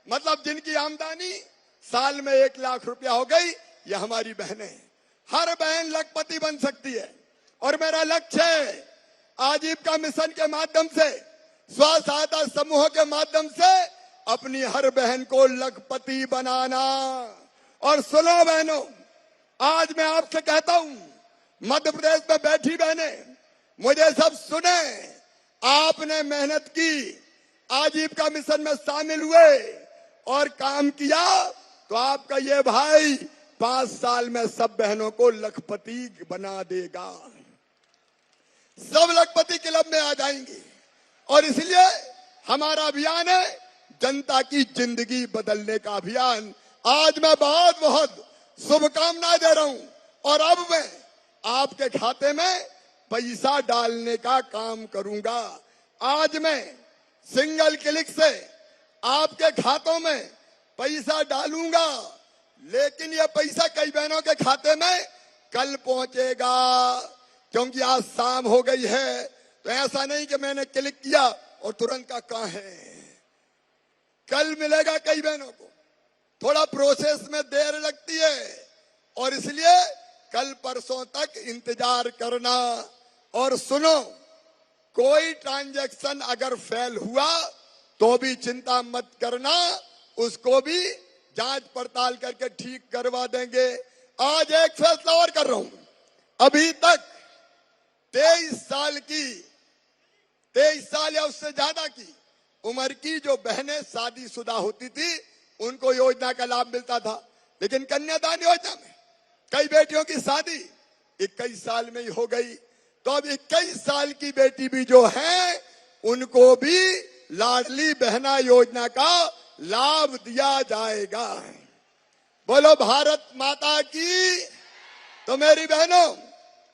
मतलब जिनकी आमदनी साल में 1 लाख रुपया हो गई, ये हमारी बहनें हैं। हर बहन लखपति बन सकती है, और मेरा लक्ष्य है आजीविका मिशन के माध्यम से, स्व सहायता समूह के माध्यम से अपनी हर बहन को लखपति बनाना। और सुनो बहनों, आज मैं आपसे कहता हूं, मध्य प्रदेश में बैठी बहनें, मुझे सब सुने। आपने मेहनत की, आजीविका मिशन में शामिल हुए और काम किया, तो आपका ये भाई 5 साल में सब बहनों को लखपति बना देगा। सब लखपति क्लब में आ जाएंगी। और इसलिए हमारा अभियान है जनता की जिंदगी बदलने का अभियान। आज मैं बहुत बहुत शुभकामनाएं दे रहा हूं, और अब मैं आपके खाते में पैसा डालने का काम करूंगा। आज मैं सिंगल क्लिक से आपके खातों में पैसा डालूंगा, लेकिन यह पैसा कई बहनों के खाते में कल पहुंचेगा, क्योंकि आज शाम हो गई है। तो ऐसा नहीं कि मैंने क्लिक किया और तुरंत का कहां है, कल मिलेगा कई बहनों को। थोड़ा प्रोसेस में देर लगती है और इसलिए कल परसों तक इंतजार करना। और सुनो, कोई ट्रांजैक्शन अगर फेल हुआ तो भी चिंता मत करना, उसको भी जांच पड़ताल करके ठीक करवा देंगे। आज एक फैसला और कर रहा हूं, अभी तक 23 साल या उससे ज्यादा की उम्र की जो बहनें शादीशुदा होती थी उनको योजना का लाभ मिलता था, लेकिन कन्यादान योजना में कई बेटियों की शादी 21 साल में ही हो गई। तो अब 21 साल की बेटी भी जो है उनको भी लाडली बहना योजना का लाभ दिया जाएगा। बोलो भारत माता की। तो मेरी बहनों,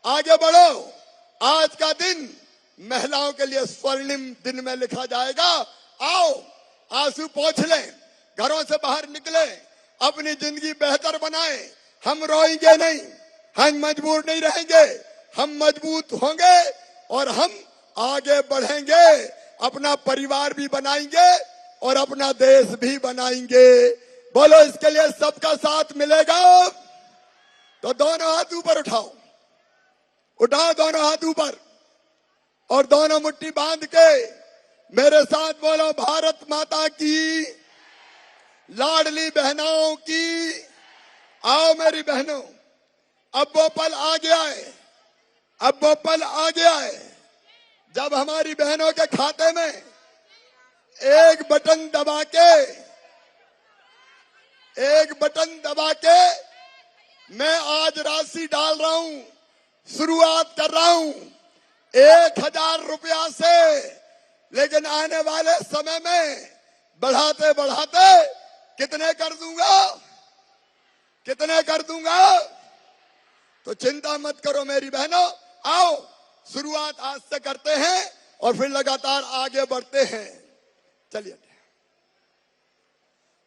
आगे बढ़ो। आज का दिन महिलाओं के लिए स्वर्णिम दिन में लिखा जाएगा। आओ, आंसू पोंछ लें, घरों से बाहर निकले, अपनी जिंदगी बेहतर बनाएं। हम रोएंगे नहीं, हम मजबूर नहीं रहेंगे, हम मजबूत होंगे और हम आगे बढ़ेंगे, अपना परिवार भी बनाएंगे और अपना देश भी बनाएंगे। बोलो, इसके लिए सबका साथ मिलेगा। तो दोनों हाथ ऊपर उठाओ, उठाओ दोनों हाथ ऊपर और दोनों मुट्ठी बांध के मेरे साथ बोलो, भारत माता की, लाडली बहनों की। आओ मेरी बहनों, अब वो पल आ गया है, अब वो पल आ गया है जब हमारी बहनों के खाते में एक बटन दबा के मैं आज राशि डाल रहा हूं, शुरुआत कर रहा हूं 1000 रुपया से। लेकिन आने वाले समय में बढ़ाते बढ़ाते कितने कर दूंगा, तो चिंता मत करो मेरी बहनों। आओ, शुरुआत आज से करते हैं और फिर लगातार आगे बढ़ते हैं। चलिए,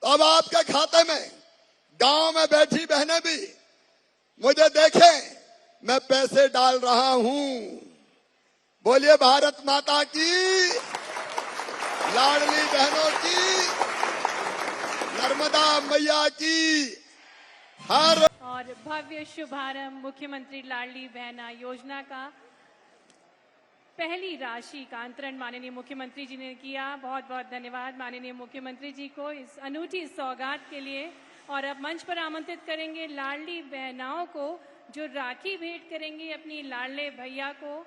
तो अब आपके खाते में गांव में बैठी बहनें भी मुझे देखें, मैं पैसे डाल रहा हूं। बोलिए, भारत माता की, लाडली बहनों की, नर्मदा मैया की। हर और भव्य शुभारंभ मुख्यमंत्री लाडली बहना योजना का पहली राशि का अंतरण माननीय मुख्यमंत्री जी ने किया। बहुत बहुत धन्यवाद माननीय मुख्यमंत्री जी को इस अनूठी सौगात के लिए। और अब मंच पर आमंत्रित करेंगे लाडली बहनाओं को, जो राखी भेंट करेंगी अपनी लाडले भैया को।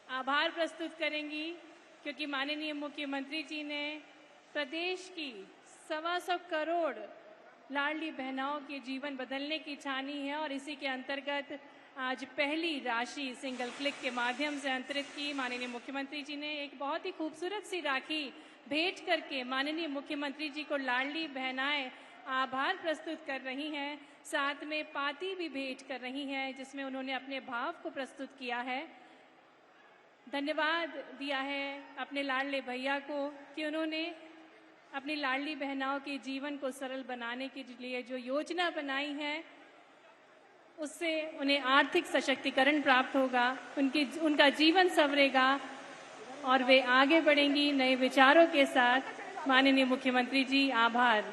आभार प्रस्तुत करेंगी क्योंकि माननीय मुख्यमंत्री जी ने प्रदेश की 125 करोड़ लाडली बहनाओं के जीवन बदलने की ठानी है और इसी के अंतर्गत आज पहली राशि सिंगल क्लिक के माध्यम से अंतरित की। माननीय मुख्यमंत्री जी ने एक बहुत ही खूबसूरत सी राखी भेंट करके माननीय मुख्यमंत्री जी को लाडली बहनाएं आभार प्रस्तुत कर रही हैं, साथ में पाती भी भेंट कर रही हैं जिसमें उन्होंने अपने भाव को प्रस्तुत किया है, धन्यवाद दिया है अपने लाडले भैया को कि उन्होंने अपनी लाडली बहनाओं के जीवन को सरल बनाने के लिए जो योजना बनाई है उससे उन्हें आर्थिक सशक्तिकरण प्राप्त होगा, उनका जीवन संवरेगा और वे आगे बढ़ेंगी नए विचारों के साथ। माननीय मुख्यमंत्री जी आभार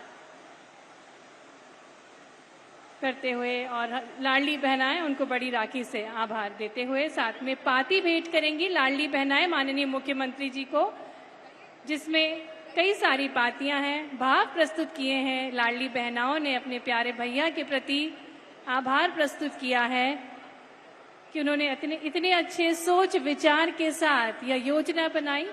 करते हुए और लाडली बहनाएं उनको बड़ी राखी से आभार देते हुए साथ में पाती भेंट करेंगी लाडली बहनाएं माननीय मुख्यमंत्री जी को, जिसमें कई सारी पातियां हैं। भाव प्रस्तुत किए हैं लाडली बहनाओं ने अपने प्यारे भैया के प्रति आभार प्रस्तुत किया है कि उन्होंने इतने अच्छे सोच विचार के साथ यह योजना बनाई।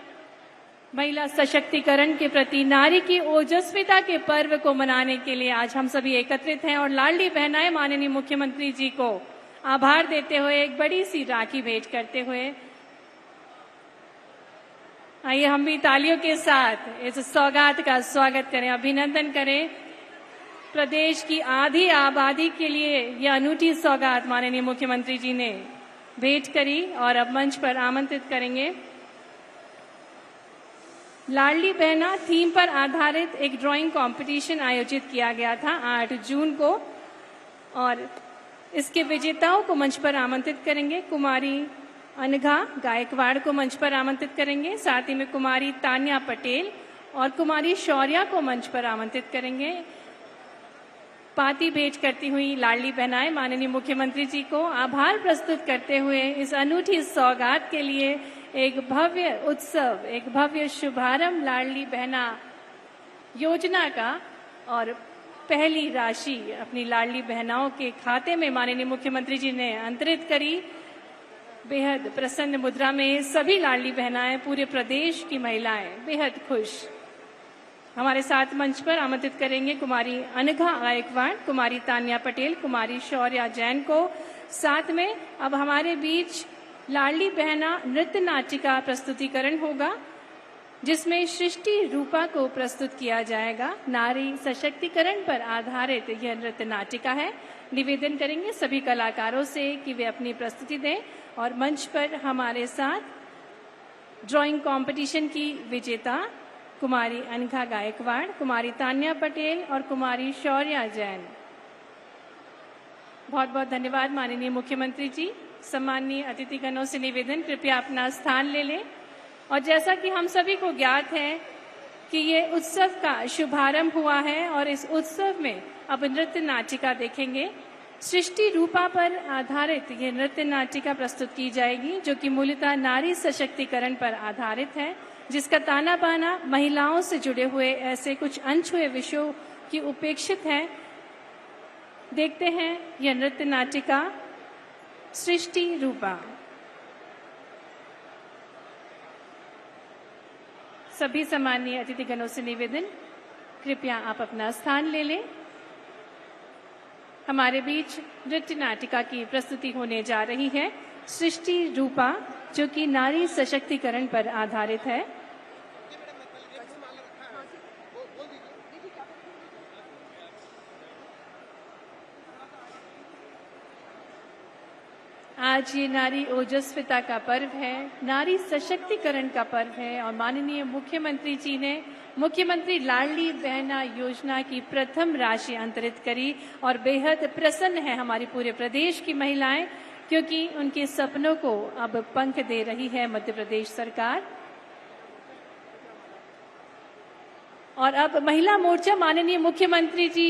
महिला सशक्तिकरण के प्रति, नारी की ओजस्विता के पर्व को मनाने के लिए आज हम सभी एकत्रित हैं और लाडली बहनाएं माननीय मुख्यमंत्री जी को आभार देते हुए एक बड़ी सी राखी भेंट करते हुए आइए हम भी तालियों के साथ इस सौगात का स्वागत करें, अभिनंदन करें। प्रदेश की आधी आबादी के लिए यह अनूठी सौगात माननीय मुख्यमंत्री जी ने भेंट करी और अब मंच पर आमंत्रित करेंगे। लाडली बहना थीम पर आधारित एक ड्राइंग कंपटीशन आयोजित किया गया था 8 जून को और इसके विजेताओं को मंच पर आमंत्रित करेंगे। कुमारी अनघा गायकवाड़ को मंच पर आमंत्रित करेंगे। साथ ही में कुमारी तान्या पटेल और कुमारी शौर्या को मंच पर आमंत्रित करेंगे। पाती भेंट करती हुई लाडली बहनाएं माननीय मुख्यमंत्री जी को आभार प्रस्तुत करते हुए इस अनूठी सौगात के लिए एक भव्य उत्सव, एक भव्य शुभारंभ लाडली बहना योजना का और पहली राशि अपनी लाडली बहनाओं के खाते में माननीय मुख्यमंत्री जी ने अंतरित करी। बेहद प्रसन्न मुद्रा में सभी लाडली बहनाएं, पूरे प्रदेश की महिलाएं बेहद खुश। हमारे साथ मंच पर आमंत्रित करेंगे कुमारी अनघा गायकवाड़, कुमारी तान्या पटेल, कुमारी शौर्या जैन को। साथ में अब हमारे बीच लाडली बहना नृत्य नाटिका प्रस्तुतिकरण होगा, जिसमें सृष्टि रूपा को प्रस्तुत किया जाएगा। नारी सशक्तिकरण पर आधारित यह नृत्य नाटिका है। निवेदन करेंगे सभी कलाकारों से कि वे अपनी प्रस्तुति दें और मंच पर हमारे साथ ड्राइंग कंपटीशन की विजेता कुमारी अनघा गायकवाड़, कुमारी तान्या पटेल और कुमारी शौर्या जैन। बहुत बहुत धन्यवाद माननीय मुख्यमंत्री जी। सम्माननीय अतिथिगणों से निवेदन, कृपया अपना स्थान ले लें। और जैसा कि हम सभी को ज्ञात है कि ये उत्सव का शुभारंभ हुआ है और इस उत्सव में अब नृत्य नाटिका देखेंगे। सृष्टि रूपा पर आधारित ये नृत्य नाटिका प्रस्तुत की जाएगी, जो कि मूलतः नारी सशक्तिकरण पर आधारित है, जिसका ताना बाना महिलाओं से जुड़े हुए ऐसे कुछ अनछुए विषयों की उपेक्षित है। देखते हैं यह नृत्य नाटिका सृष्टि रूपा। सभी सम्माननीय अतिथिगणों से निवेदन, कृपया आप अपना स्थान ले लें। हमारे बीच नृत्य नाटिका की प्रस्तुति होने जा रही है सृष्टि रूपा, जो कि नारी सशक्तिकरण पर आधारित है। आज ये नारी ओजस्विता का पर्व है, नारी सशक्तिकरण का पर्व है और माननीय मुख्यमंत्री जी ने मुख्यमंत्री लाडली बहना योजना की प्रथम राशि अंतरित करी और बेहद प्रसन्न है हमारी पूरे प्रदेश की महिलाएं, क्योंकि उनके सपनों को अब पंख दे रही है मध्य प्रदेश सरकार। और अब महिला मोर्चा माननीय मुख्यमंत्री जी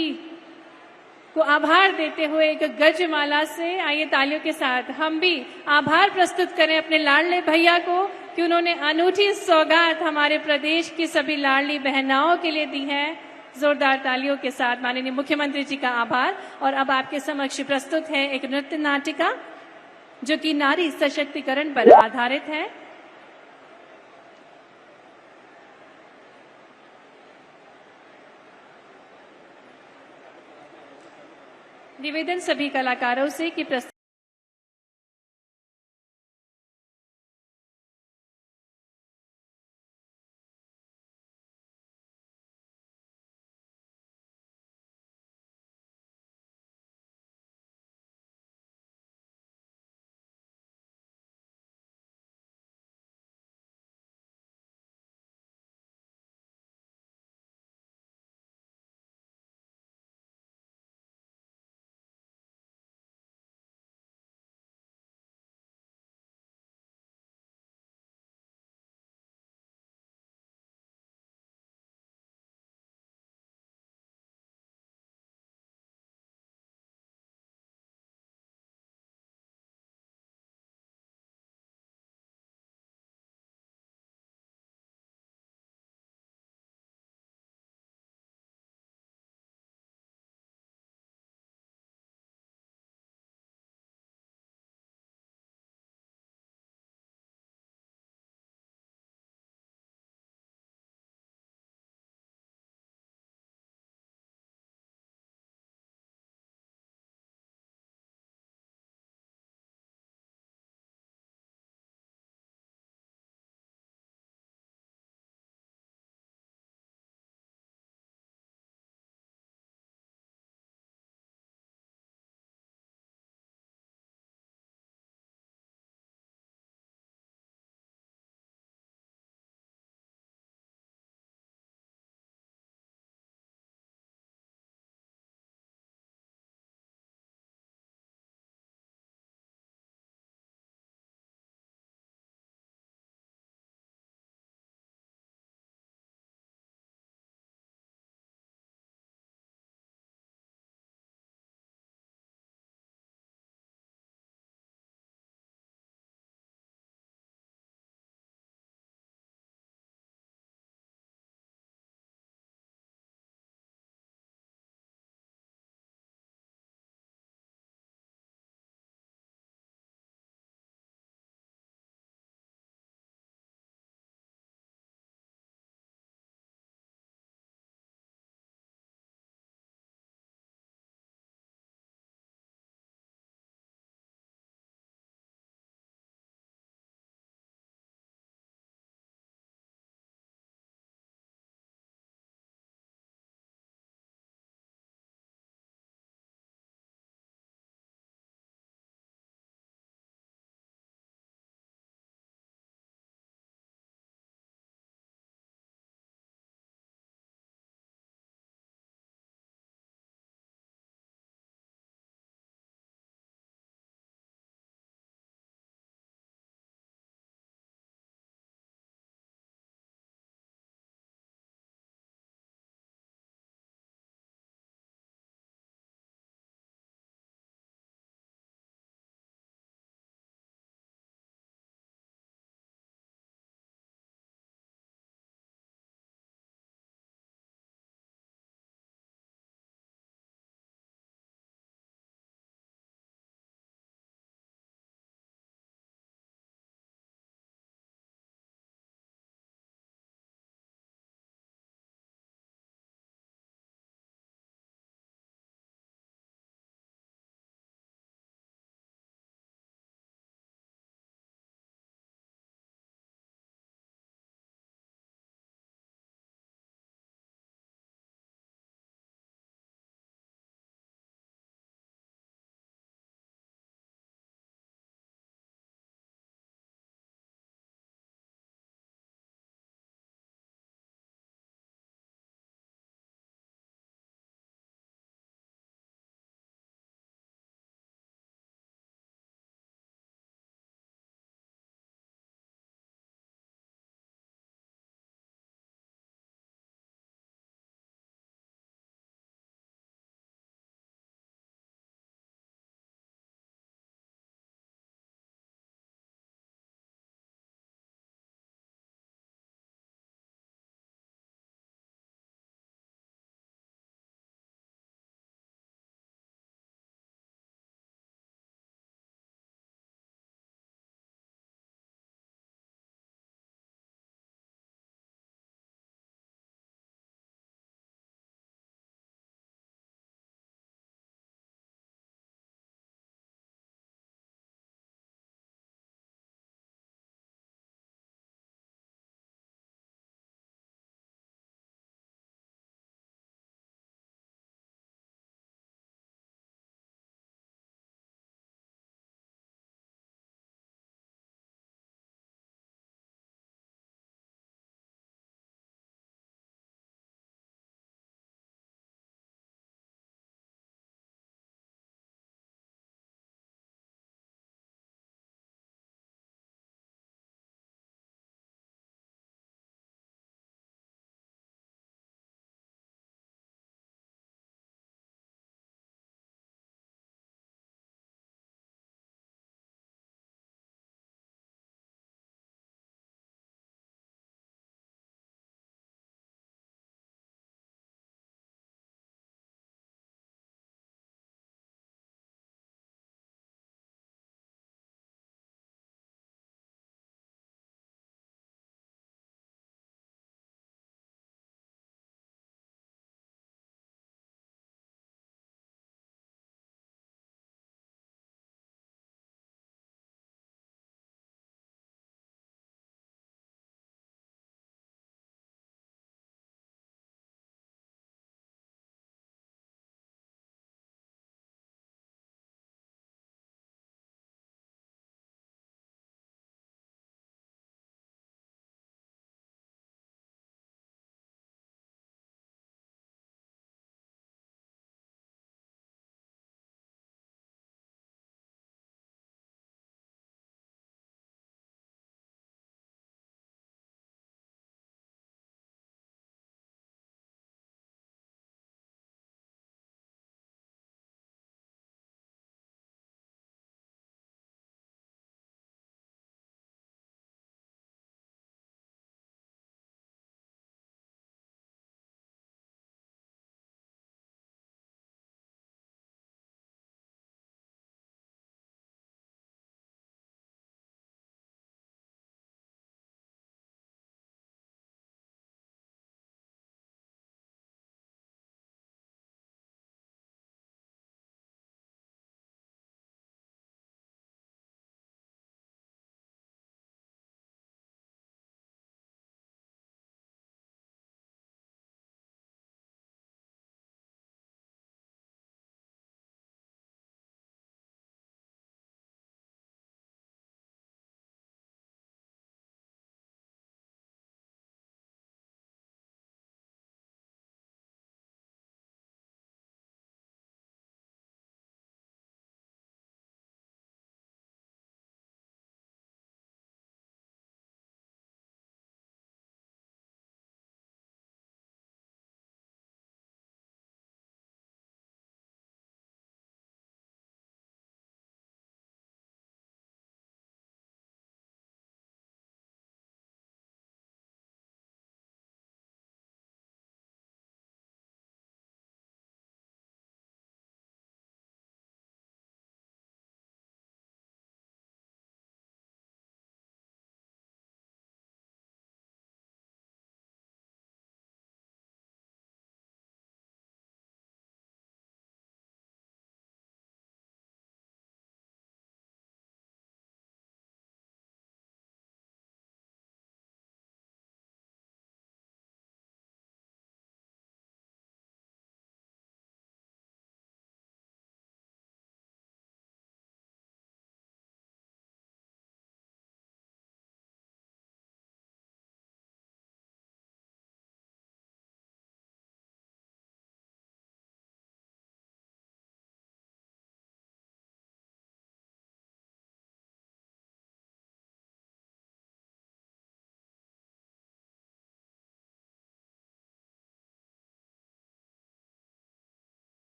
को आभार देते हुए एक गजमाला से, आइए तालियों के साथ हम भी आभार प्रस्तुत करें अपने लाडले भैया को कि उन्होंने अनूठी सौगात हमारे प्रदेश की सभी लाडली बहनाओं के लिए दी है। जोरदार तालियों के साथ माननीय मुख्यमंत्री जी का आभार। और अब आपके समक्ष प्रस्तुत है एक नृत्य नाटिका, जो कि नारी सशक्तिकरण पर आधारित है। निवेदन सभी कलाकारों से कि